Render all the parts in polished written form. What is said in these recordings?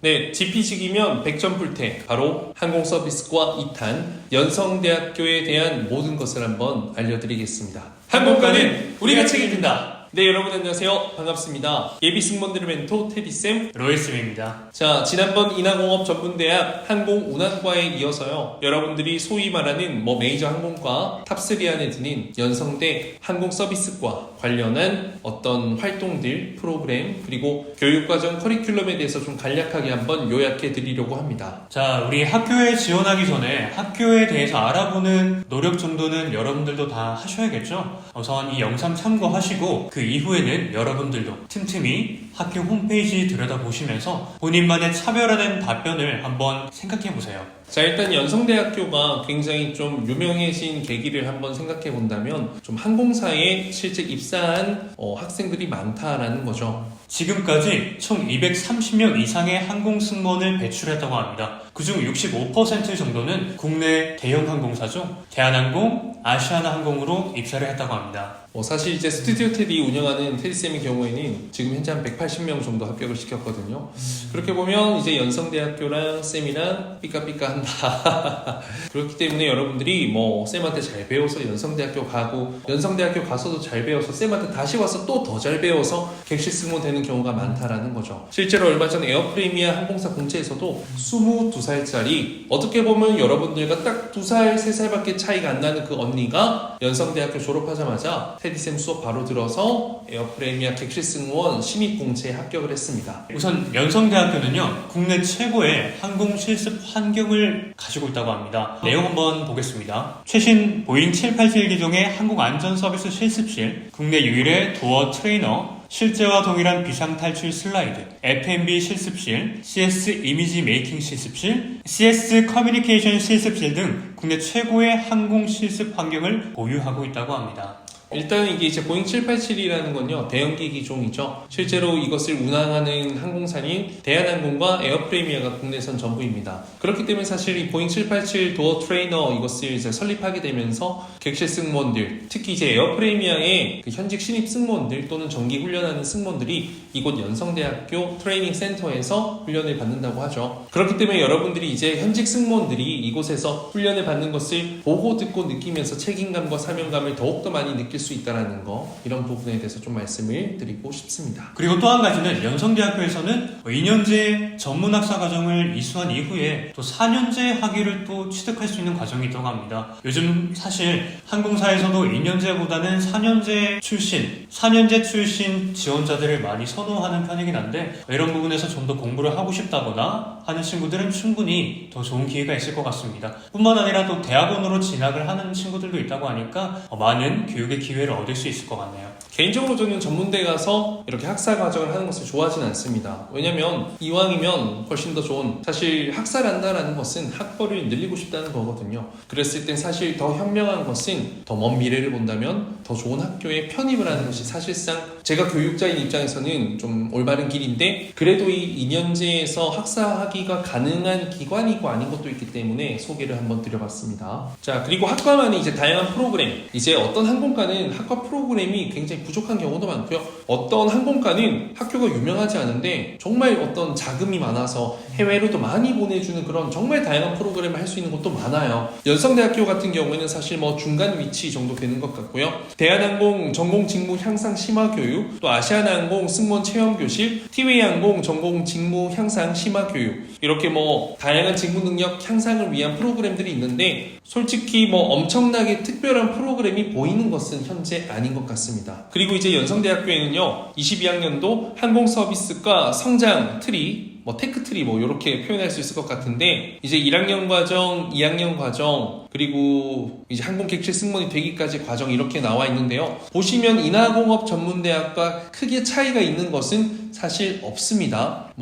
네, GP직이면 100점 불태, 바로 항공서비스과 2탄 연성대학교에 대한 모든 것을 한번 알려드리겠습니다. 항공과는 우리가 책임진다. 네, 여러분 안녕하세요. 반갑습니다. 예비 승무원들의 멘토 테디쌤 로이쌤입니다. 자, 지난번 인하공업전문대학 항공운항과에 이어서요, 여러분들이 소위 말하는 메이저 항공과 탑3 안에 드는 연성대 항공서비스과 관련한 어떤 활동들, 프로그램, 그리고 교육과정 커리큘럼에 대해서 좀 간략하게 한번 요약해 드리려고 합니다. 자, 우리 학교에 지원하기 전에 학교에 대해서 알아보는 노력 정도는 여러분들도 다 하셔야겠죠? 우선 이 영상 참고하시고 그 이후에는 여러분들도 틈틈이 학교 홈페이지 들여다보시면서 본인만의 차별화된 답변을 한번 생각해보세요. 자, 일단 연성대학교가 굉장히 좀 유명해진 계기를 한번 생각해 본다면 좀 항공사에 실제 입사한 학생들이 많다라는 거죠. 지금까지 총 230명 이상의 항공승무원을 배출했다고 합니다. 그중 65% 정도는 국내 대형 항공사죠. 대한항공, 아시아나항공으로 입사를 했다고 합니다. 사실 이제 스튜디오 테디 운영하는 테디쌤의 경우에는 지금 현재 한 180명 정도 합격을 시켰거든요. 그렇게 보면 이제 연성대학교랑 쌤이랑 삐까삐까 한다. 그렇기 때문에 여러분들이 쌤한테 잘 배워서 연성대학교 가고, 연성대학교 가서도 잘 배워서 쌤한테 다시 와서 또 더 잘 배워서 객실 승무원 되는 경우가 많다라는 거죠. 실제로 얼마 전 에어프레미아 항공사 공채에서도 22살짜리, 어떻게 보면 여러분들과 딱 2살, 3살밖에 차이가 안 나는 그 언니가 연성대학교 졸업하자마자 테디쌤 수업 바로 들어서 에어프레미아 객실 승무원 신입 공채에 합격을 했습니다. 우선 연성대학교는요, 국내 최고의 항공 실습 환경을 가지고 있다고 합니다. 내용 한번 보겠습니다. 최신 보잉 787 기종의 항공 안전 서비스 실습실, 국내 유일의 도어 트레이너, 실제와 동일한 비상 탈출 슬라이드, F&B 실습실, CS 이미지 메이킹 실습실, CS 커뮤니케이션 실습실 등 국내 최고의 항공 실습 환경을 보유하고 있다고 합니다. 일단 이게 이제 보잉 787이라는 건요, 대형기 기종이죠. 실제로 이것을 운항하는 항공사인 대한항공과 에어프레미아가 국내선 전부입니다. 그렇기 때문에 사실 이 보잉 787 도어 트레이너 이것을 이제 설립하게 되면서 객실 승무원들, 특히 이제 에어프레미아의 그 현직 신입 승무원들 또는 정기 훈련하는 승무원들이 이곳 연성대학교 트레이닝 센터에서 훈련을 받는다고 하죠. 그렇기 때문에 여러분들이 이제 현직 승무원들이 이곳에서 훈련을 받는 것을 보고 듣고 느끼면서 책임감과 사명감을 더욱더 많이 느낄 수 있다는 거, 이런 부분에 대해서 좀 말씀을 드리고 싶습니다. 그리고 또 한 가지는 연성대학교에서는 2년제 전문학사 과정을 이수한 이후에 또 4년제 학위를 또 취득할 수 있는 과정이 있다고 합니다. 요즘 사실 항공사에서도 2년제보다는 4년제 출신 지원자들을 많이 선호하는 편이긴 한데, 이런 부분에서 좀 더 공부를 하고 싶다거나 하는 친구들은 충분히 더 좋은 기회가 있을 것 같습니다. 뿐만 아니라 또 대학원으로 진학을 하는 친구들도 있다고 하니까 많은 교육의 기회를 얻을 수 있을 것 같네요. 개인적으로 저는 전문대 가서 이렇게 학사 과정을 하는 것을 좋아하진 않습니다. 왜냐면 이왕이면 훨씬 더 좋은, 사실 학사를 한다는 것은 학벌을 늘리고 싶다는 거거든요. 그랬을 땐 사실 더 현명한 것은 더 먼 미래를 본다면 더 좋은 학교에 편입을 하는 것이 사실상 제가 교육자인 입장에서는 좀 올바른 길인데, 그래도 이 2년제에서 학사하기가 가능한 기관이고 아닌 것도 있기 때문에 소개를 한번 드려봤습니다. 자, 그리고 학과만이 이제 다양한 프로그램, 이제 어떤 항공과는 학과 프로그램이 굉장히 부족한 경우도 많고요. 어떤 항공과는 학교가 유명하지 않은데 정말 어떤 자금이 많아서 해외로도 많이 보내주는 그런 정말 다양한 프로그램을 할 수 있는 곳도 많아요. 연성대학교 같은 경우에는 사실 중간 위치 정도 되는 것 같고요. 대한항공 전공 직무 향상 심화 교육, 또 아시아나항공 승무원 체험 교실, 티웨이항공 전공 직무 향상 심화 교육, 이렇게 다양한 직무 능력 향상을 위한 프로그램들이 있는데, 솔직히 엄청나게 특별한 프로그램이 보이는 것은 현재 아닌 것 같습니다. 그리고 이제 연성대학교에는요, 22학년도 항공서비스과 성장 트리, 테크 트리 이렇게 표현할 수 있을 것 같은데, 이제 1학년 과정, 2학년 과정, 그리고 이제 항공객실 승무원이 되기까지 과정 이렇게 나와 있는데요. 보시면 인하공업 전문대학과 크게 차이가 있는 것은 사실 없습니다.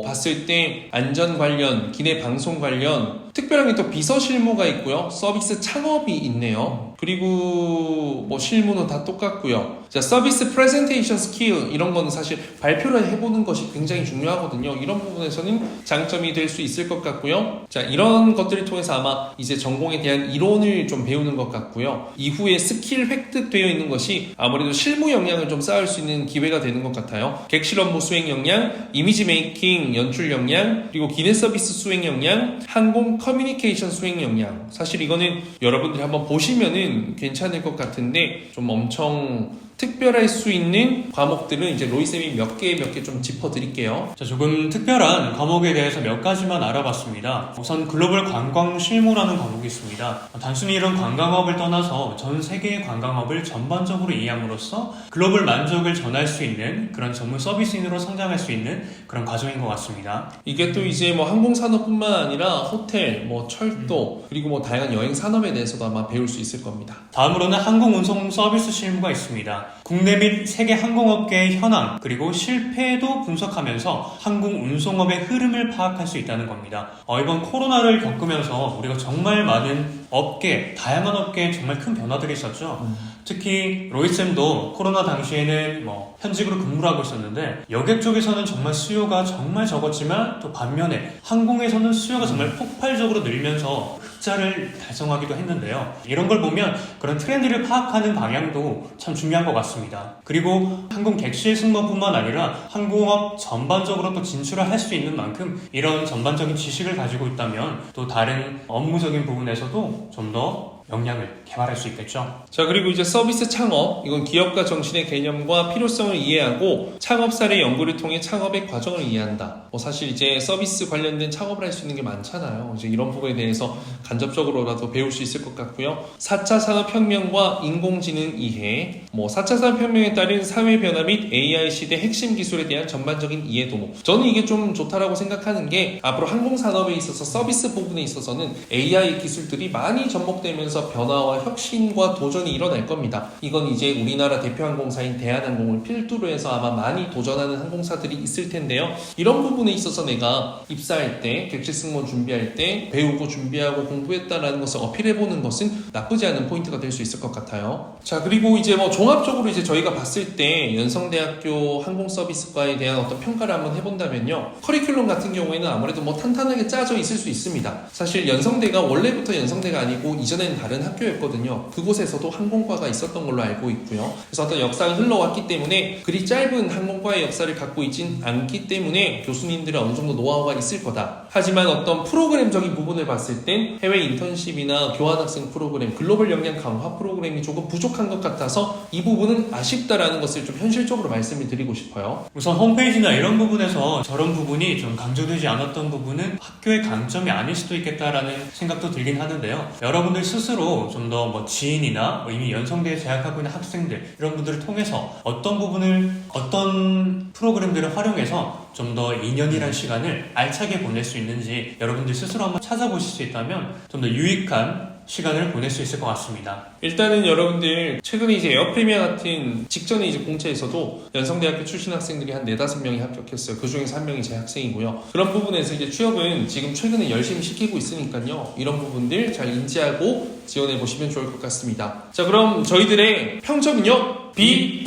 봤을 때 안전 관련, 기내 방송 관련, 특별하게 또 비서 실무가 있고요. 서비스 창업이 있네요. 그리고 실무는 다 똑같고요. 자, 서비스 프레젠테이션 스킬, 이런 거는 사실 발표를 해보는 것이 굉장히 중요하거든요. 이런 부분에서는 장점이 될 수 있을 것 같고요. 자, 이런 것들을 통해서 아마 이제 전공에 대한 이론을 좀 배우는 것 같고요. 이후에 스킬 획득되어 있는 것이 아무래도 실무 역량을 좀 쌓을 수 있는 기회가 되는 것 같아요. 객실 업무 업무 수행 역량, 이미지 메이킹 연출 역량, 그리고 기내 서비스 수행 역량, 항공 커뮤니케이션 수행 역량. 사실 이거는 여러분들이 한번 보시면은 괜찮을 것 같은데 좀 엄청 특별할 수 있는 과목들은 이제 로이쌤이 몇 개 좀 짚어드릴게요. 자, 조금 특별한 과목에 대해서 몇 가지만 알아봤습니다. 우선 글로벌 관광 실무라는 과목이 있습니다. 단순히 이런 관광업을 떠나서 전 세계의 관광업을 전반적으로 이해함으로써 글로벌 만족을 전할 수 있는 그런 전문 서비스인으로 성장할 수 있는 그런 과정인 것 같습니다. 이게 또 이제 뭐 항공산업뿐만 아니라 호텔, 뭐 철도, 그리고 뭐 다양한 여행 산업에 대해서도 아마 배울 수 있을 겁니다. 다음으로는 항공운송 서비스 실무가 있습니다. 국내 및 세계 항공업계의 현황 그리고 실패도 분석하면서 항공운송업의 흐름을 파악할 수 있다는 겁니다. 이번 코로나를 겪으면서 우리가 정말 많은 업계, 다양한 업계에 정말 큰 변화들이 있었죠. 특히 로이쌤도 코로나 당시에는 현직으로 근무를 하고 있었는데 여객 쪽에서는 정말 수요가 정말 적었지만 또 반면에 항공에서는 수요가 정말 폭발적으로 늘면서 흑자를 달성하기도 했는데요. 이런 걸 보면 그런 트렌드를 파악하는 방향도 참 중요한 것 같습니다. 그리고 항공 객실 승무뿐만 아니라 항공업 전반적으로 또 진출을 할 수 있는 만큼 이런 전반적인 지식을 가지고 있다면 또 다른 업무적인 부분에서도 좀 더 역량을 개발할 수 있겠죠. 자, 그리고 이제 서비스 창업, 이건 기업가 정신의 개념과 필요성을 이해하고 창업 사례 연구를 통해 창업의 과정을 이해한다. 사실 이제 서비스 관련된 창업을 할 수 있는 게 많잖아요. 이제 이런 부분에 대해서 간접적으로라도 배울 수 있을 것 같고요. 4차 산업혁명과 인공지능 이해, 4차 산업혁명에 따른 사회 변화 및 AI 시대 핵심 기술에 대한 전반적인 이해도. 저는 이게 좀 좋다라고 생각하는 게 앞으로 항공산업에 있어서 서비스 부분에 있어서는 AI 기술들이 많이 접목되면서 변화와 혁신과 도전이 일어날 겁니다. 이건 이제 우리나라 대표 항공사인 대한항공을 필두로 해서 아마 많이 도전하는 항공사들이 있을 텐데요. 이런 부분에 있어서 내가 입사할 때, 객실 승무원 준비할 때 배우고 준비하고 공부했다라는 것을 어필해보는 것은 나쁘지 않은 포인트가 될 수 있을 것 같아요. 자, 그리고 이제 종합적으로 이제 저희가 봤을 때 연성대학교 항공서비스과에 대한 어떤 평가를 한번 해본다면요. 커리큘럼 같은 경우에는 아무래도 탄탄하게 짜져 있을 수 있습니다. 사실 연성대가 원래부터 연성대가 아니고 이전에는 다른 학교였거든요. 그곳에서도 항공과가 있었던 걸로 알고 있고요. 그래서 어떤 역사가 흘러왔기 때문에 그리 짧은 항공과의 역사를 갖고 있진 않기 때문에 교수님들의 어느 정도 노하우가 있을 거다. 하지만 어떤 프로그램적인 부분을 봤을 땐 해외 인턴십이나 교환학생 프로그램, 글로벌 역량 강화 프로그램이 조금 부족한 것 같아서 이 부분은 아쉽다라는 것을 좀 현실적으로 말씀을 드리고 싶어요. 우선 홈페이지나 이런 부분에서 저런 부분이 좀 강조되지 않았던 부분은 학교의 강점이 아닐 수도 있겠다라는 생각도 들긴 하는데요. 여러분들 스스로 좀 더 지인이나 이미 연성대에 재학하고 있는 학생들 이런 분들을 통해서 어떤 부분을 어떤 프로그램들을 활용해서 좀 더 2년이라는 시간을 알차게 보낼 수 있는지 여러분들 스스로 한번 찾아보실 수 있다면 좀 더 유익한 시간을 보낼 수 있을 것 같습니다. 일단은 여러분들 최근에 이제 에어프리미어 같은 직전에 이제 공채에서도 연성대학교 출신 학생들이 한 4-5명이 합격했어요. 그 중에서 한 명이 제 학생이고요. 그런 부분에서 이제 취업은 지금 최근에 열심히 시키고 있으니까요. 이런 부분들 잘 인지하고 지원해 보시면 좋을 것 같습니다. 자, 그럼 저희들의 평점은요. B+.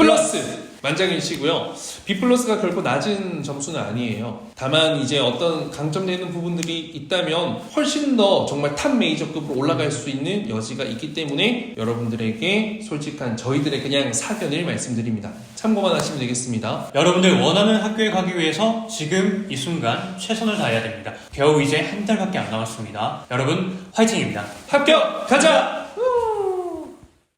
만장일치고요. B+가 결코 낮은 점수는 아니에요. 다만 이제 어떤 강점되는 부분들이 있다면 훨씬 더 정말 탑 메이저급으로 올라갈 수 있는 여지가 있기 때문에 여러분들에게 솔직한 저희들의 그냥 사견을 말씀드립니다. 참고만 하시면 되겠습니다. 여러분들 원하는 학교에 가기 위해서 지금 이 순간 최선을 다해야 됩니다. 겨우 이제 한 달밖에 안 남았습니다. 여러분 화이팅입니다. 합격! 가자!